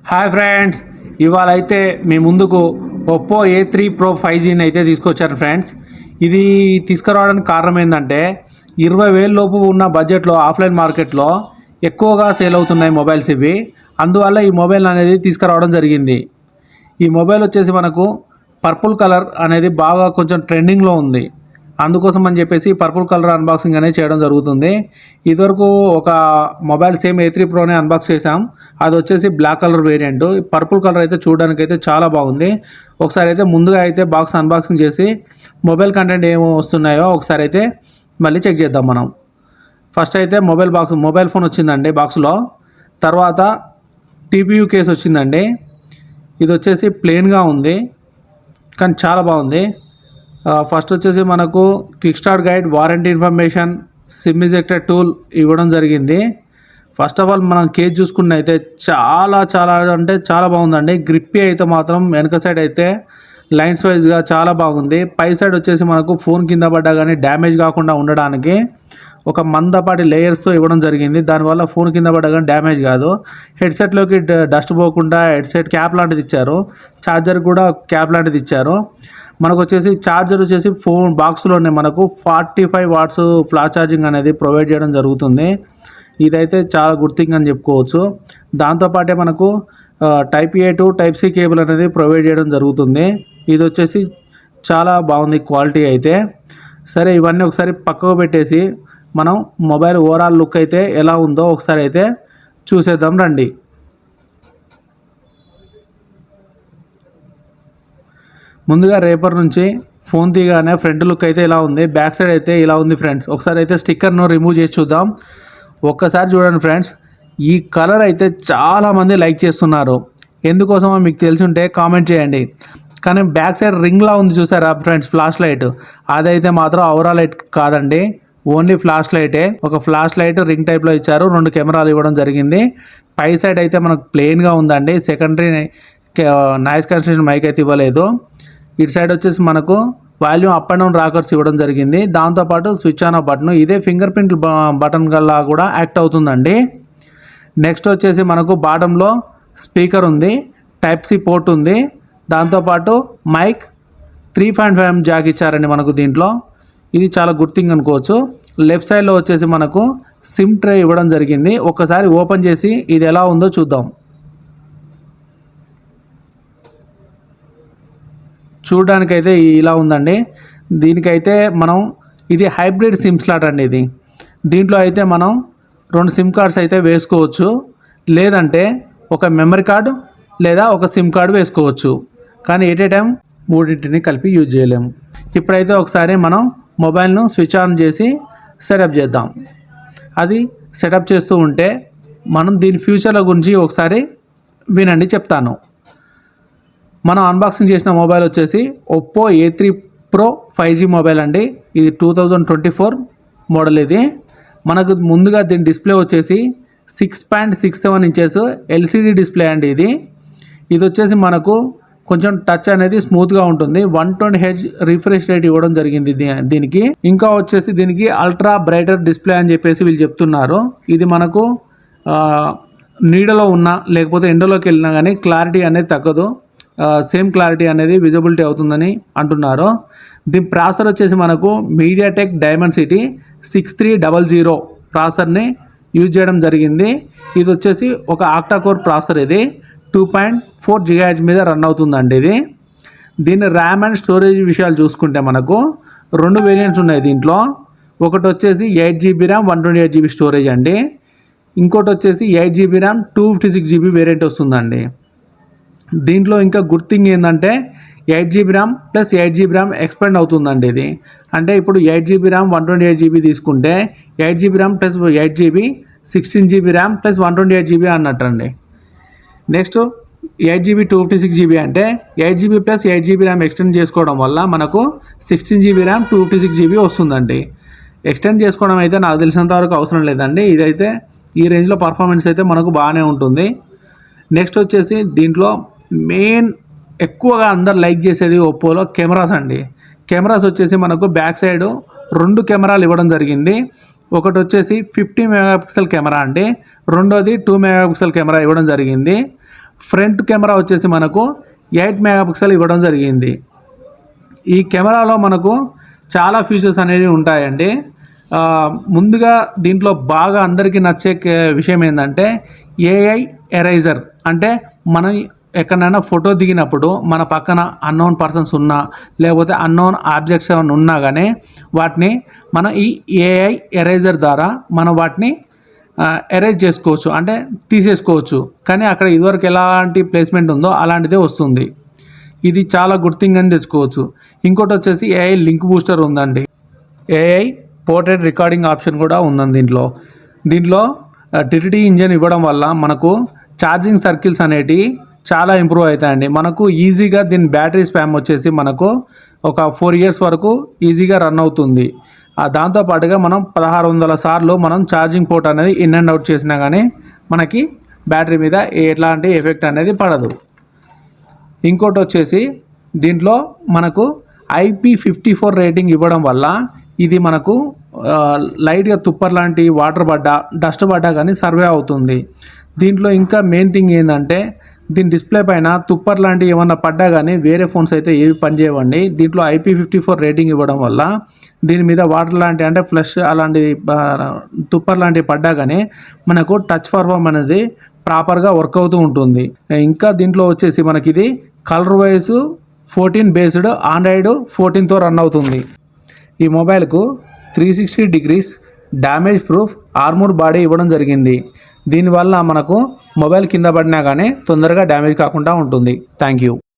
Hi friends, ఇవాళ అయితే మీ ముందుకు ఒప్పో A3 Pro 5Gని అయితే తీసుకొచ్చాను ఫ్రెండ్స్. ఇది తీసుకురావడానికి కారణం ఏంటంటే 20,000 లోపు ఉన్న బడ్జెట్లో ఆఫ్లైన్ మార్కెట్లో ఎక్కువగా సేల్ అవుతున్నాయి మొబైల్స్ ఇవి. అందువల్ల ఈ మొబైల్ అనేది తీసుకురావడం జరిగింది. ఈ మొబైల్ వచ్చేసి మనకు పర్పుల్ కలర్ అనేది బాగా కొంచెం ట్రెండింగ్లో ఉంది. అందుకోసం అని చెప్పేసి పర్పుల్ కలర్ అన్బాక్సింగ్ అనేది చేయడం జరుగుతుంది. ఇదివరకు ఒక మొబైల్ సేమ్ A3 Proని అన్బాక్స్ చేసాం. అది వచ్చేసి black colour variant. Purple colour అయితే చూడడానికి అయితే చాలా బాగుంది. ఒకసారి అయితే ముందుగా అయితే బాక్స్ అన్బాక్సింగ్ చేసి మొబైల్ కంటెంట్ ఏమో వస్తున్నాయో ఒకసారి అయితే మళ్ళీ చెక్ చేద్దాం మనం. ఫస్ట్ అయితే మొబైల్ ఫోన్ వచ్చిందండి బాక్స్లో. తర్వాత TPU కేస్ వచ్చిందండి. ఇది వచ్చేసి ప్లెయిన్గా ఉంది కానీ చాలా బాగుంది. ఫస్ట్ వచ్చేసి మనకు quick start guide, warranty information, SIM ejector tool ఇవ్వడం జరిగింది. ఫస్ట్ ఆఫ్ ఆల్ మనం కేజ్ చూసుకున్న అయితే చాలా అంటే చాలా బాగుందండి. గ్రిప్పీ అయితే మాత్రం వెనక సైడ్ అయితే లైన్స్ వైజ్గా చాలా బాగుంది. పై సైడ్ వచ్చేసి మనకు ఫోన్ కింద పడ్డా కానీ డ్యామేజ్ కాకుండా ఉండడానికి ఒక మందపాటి లేయర్స్తో ఇవ్వడం జరిగింది. దానివల్ల ఫోన్ కింద పడ్డా కానీ డ్యామేజ్ కాదు. హెడ్సెట్లోకి డస్ట్ పోకుండా హెడ్సెట్ క్యాప్ లాంటిది ఇచ్చారు. ఛార్జర్ కూడా క్యాప్ లాంటిది ఇచ్చారు. మనకు వచ్చేసి ఛార్జర్ వచ్చేసి ఫోన్ బాక్స్లోనే మనకు 45 వాట్స్ ఫ్లాష్ ఛార్జింగ్ అనేది ప్రొవైడ్ చేయడం జరుగుతుంది. ఇదైతే చాలా గుడ్ థింగ్ అని చెప్పుకోవచ్చు. దాంతోపాటే మనకు type A to type C cable అనేది ప్రొవైడ్ చేయడం జరుగుతుంది. ఇది వచ్చేసి చాలా బాగుంది క్వాలిటీ అయితే. సరే, ఇవన్నీ ఒకసారి పక్కకు పెట్టేసి మనం మొబైల్ ఓవరాల్ లుక్ అయితే ఎలా ఉందో ఒకసారి అయితే చూసేద్దాం రండి. ముందుగా రేపర్ నుంచి ఫోన్ తీయగానే ఫ్రంట్ లుక్ అయితే ఇలా ఉంది, బ్యాక్ సైడ్ అయితే ఇలా ఉంది ఫ్రెండ్స్. ఒకసారి అయితే స్టిక్కర్ను రిమూవ్ చేసి చూద్దాం. ఒక్కసారి చూడండి ఫ్రెండ్స్, ఈ కలర్ అయితే చాలామంది లైక్ చేస్తున్నారు. ఎందుకోసమో మీకు తెలిసి ఉంటే కామెంట్ చేయండి. కానీ బ్యాక్ సైడ్ రింగ్లా ఉంది చూసారా ఫ్రెండ్స్, ఫ్లాష్ లైట్, అదైతే మాత్రం ఔరా లైట్ కాదండి, ఓన్లీ ఫ్లాష్ లైటే. ఒక ఫ్లాష్ లైట్ రింగ్ టైప్లో ఇచ్చారు. 2 కెమెరాలు ఇవ్వడం జరిగింది. పై సైడ్ అయితే మనకు ప్లెయిన్గా ఉందండి. సెకండరీ నాయిస్ క్యాన్సిలేషన్ మైక్ అయితే ఇవ్వలేదు. ఇటు సైడ్ వచ్చేసి మనకు volume up and down rockers ఇవ్వడం జరిగింది. దాంతోపాటు స్విచ్ ఆన్ ఆఫ్ బటన్, ఇదే ఫింగర్ ప్రింట్ బటన్ గల్లా కూడా యాక్ట్ అవుతుందండి. నెక్స్ట్ వచ్చేసి మనకు బాటంలో స్పీకర్ ఉంది, టైప్ C పోర్ట్ ఉంది. దాంతోపాటు మైక్ 3.5mm జాక్ ఇచ్చారండి మనకు దీంట్లో. ఇది చాలా గుడ్ థింగ్ అనుకోవచ్చు. లెఫ్ట్ సైడ్లో వచ్చేసి మనకు సిమ్ ట్రే ఇవ్వడం జరిగింది. ఒకసారి ఓపెన్ చేసి ఇది ఎలా ఉందో చూద్దాం. చూడడానికైతే ఇలా ఉందండి. దీనికైతే మనం ఇది హైబ్రిడ్ సిమ్ స్లాట్ అండి. దీంట్లో అయితే మనం 2 సిమ్ కార్డ్స్ అయితే వేసుకోవచ్చు, లేదంటే ఒక మెమరీ కార్డు లేదా ఒక సిమ్ కార్డు వేసుకోవచ్చు. కానీ ఎట్ ఏ టైం మూడింటిని కలిపి యూజ్ చేయలేము. ఇప్పుడైతే ఒకసారి మనం మొబైల్ను స్విచ్ ఆన్ చేసి సెటప్ చేద్దాం. అది సెటప్ చేస్తూ ఉంటే మనం దీని ఫ్యూచర్ల గురించి ఒకసారి వినండి, చెప్తాను. మనం అన్బాక్సింగ్ చేసిన మొబైల్ వచ్చేసి Oppo A3 Pro 5G mobile అండి. ఇది 2024 మోడల్. ఇది మనకు ముందుగా దీని డిస్ప్లే వచ్చేసి 6.67 ఇంచెస్ LCD డిస్ప్లే అండి. ఇది వచ్చేసి మనకు కొంచెం టచ్ అనేది స్మూత్గా ఉంటుంది. 120Hz రిఫ్రెష్ రేట్ ఇవ్వడం జరిగింది దీనికి. ఇంకా వచ్చేసి దీనికి అల్ట్రా బ్రైటర్ డిస్ప్లే అని చెప్పేసి వీళ్ళు చెప్తున్నారు. ఇది మనకు నీడలో ఉన్నా లేకపోతే ఎండలోకి వెళ్ళినా కానీ క్లారిటీ అనేది తగ్గదు, సేమ్ క్లారిటీ అనేది విజిబిలిటీ అవుతుందని అంటున్నారు. దీని ప్రాసెసర్ వచ్చేసి మనకు మీడియాటెక్ డైమెన్సిటీ 6300 ప్రాసెసర్ని యూజ్ చేయడం జరిగింది. ఇది వచ్చేసి ఒక ఆక్టాకోర్ ప్రాసెసర్. ఇది 2.4 GHz మీద రన్ అవుతుందండి. దీని ర్యామ్ అండ్ స్టోరేజ్ విషయాలు చూసుకుంటే మనకు 2 వేరియంట్స్ ఉన్నాయి దీంట్లో. ఒకటి వచ్చేసి 8GB ర్యామ్ 128GB స్టోరేజ్ అండి. ఇంకోటి వచ్చేసి 8GB ర్యామ్ 256GB వేరియంట్ వస్తుందండి. దీంట్లో ఇంకా గుడ్ థింగ్ ఏంటంటే 8GB RAM plus 8GB RAM expand అవుతుందండి. ఇది అంటే ఇప్పుడు 8GB ర్యామ్ 128GB తీసుకుంటే 8GB RAM plus 8GB 16GB RAM plus 128GB అన్నట్టండి. నెక్స్ట్ 8GB 256GB అంటే 8GB plus 8GB RAM extend చేసుకోవడం వల్ల మనకు 16GB ర్యామ్ 256GB వస్తుందండి. ఎక్స్టెండ్ చేసుకోవడం అయితే నాకు తెలిసినంత వరకు అవసరం లేదండి. ఇదైతే ఈ రేంజ్లో పర్ఫార్మెన్స్ అయితే మనకు బాగానే ఉంటుంది. నెక్స్ట్ వచ్చేసి దీంట్లో మెయిన్ ఎక్కువగా అందరు లైక్ చేసేది ఒప్పోలో కెమెరాస్ అండి. కెమెరాస్ వచ్చేసి మనకు బ్యాక్ సైడ్ 2 కెమెరాలు ఇవ్వడం జరిగింది. ఒకటి వచ్చేసి 50 మెగాపిక్సెల్ కెమెరా అండి, రెండోది 2 మెగాపిక్సెల్ కెమెరా ఇవ్వడం జరిగింది. ఫ్రంట్ కెమెరా వచ్చేసి మనకు 8 మెగాపిక్సెల్ ఇవ్వడం జరిగింది. ఈ కెమెరాలో మనకు చాలా ఫీచర్స్ అనేవి ఉంటాయండి. ముందుగా దీంట్లో బాగా అందరికీ నచ్చే విషయం ఏంటంటే ఏఐ ఎరైజర్. అంటే మనం ఎక్కడైనా ఫోటో దిగినప్పుడు మన పక్కన అన్నోన్ పర్సన్స్ ఉన్నా లేకపోతే అన్నోన్ ఆబ్జెక్ట్స్ ఏమైనా ఉన్నా కానీ వాటిని మనం ఈ ఏఐ ఎరైజర్ ద్వారా మనం వాటిని ఎరేజ్ చేసుకోవచ్చు, అంటే తీసేసుకోవచ్చు. కానీ అక్కడ ఇదివరకు ఎలాంటి ప్లేస్మెంట్ ఉందో అలాంటిదే వస్తుంది. ఇది చాలా గుడ్ థింగ్ అని తెచ్చుకోవచ్చు. ఇంకోటి వచ్చేసి ఏఐ లింక్ బూస్టర్ ఉందండి. ఏఐ పోర్ట్రేట్ రికార్డింగ్ ఆప్షన్ కూడా ఉందండి దీంట్లో టిటిడి ఇంజన్ ఇవ్వడం వల్ల మనకు ఛార్జింగ్ సర్కిల్స్ అనేటివి చాలా ఇంప్రూవ్ అవుతాయండి. మనకు ఈజీగా దీని బ్యాటరీ స్పామ్ వచ్చేసి మనకు ఒక 4 years వరకు ఈజీగా రన్ అవుతుంది. దాంతోపాటుగా మనం 1600 సార్లు మనం ఛార్జింగ్ పోర్ట్ అనేది ఇన్ అండ్ అవుట్ చేసినా కానీ మనకి బ్యాటరీ మీద ఎట్లాంటి ఎఫెక్ట్ అనేది పడదు. ఇంకోటి వచ్చేసి దీంట్లో మనకు IP54 రేటింగ్ ఇవ్వడం వల్ల ఇది మనకు లైట్గా తుప్పర్ లాంటి వాటర్ పడ్డా డస్ట్ పడ్డా కానీ సర్వే అవుతుంది. దీంట్లో ఇంకా మెయిన్ థింగ్ ఏంటంటే దీని డిస్ప్లే పైన తుప్పర్ లాంటివి ఏమన్నా పడ్డా కానీ వేరే ఫోన్స్ అయితే ఏవి పనిచేయవండి. దీంట్లో IP54 రేటింగ్ ఇవ్వడం వల్ల దీని మీద వాటర్ లాంటి అంటే ఫ్లష్ అలాంటి తుప్పర్ లాంటివి పడ్డా కానీ మనకు టచ్ పర్ఫార్మ్ అనేది ప్రాపర్గా వర్క్ అవుతూ ఉంటుంది. ఇంకా దీంట్లో వచ్చేసి మనకి ఇది కలర్ వైజ్ 14 బేస్డ్ ఆండ్రాయిడ్ 14తో రన్ అవుతుంది. ఈ మొబైల్కు 360 degrees damage proof armour body ఇవ్వడం జరిగింది. దీనివల్ల మనకు మొబైల్ కింద పడినా కానీ తొందరగా డ్యామేజ్ కాకుండా ఉంటుంది. Thank you.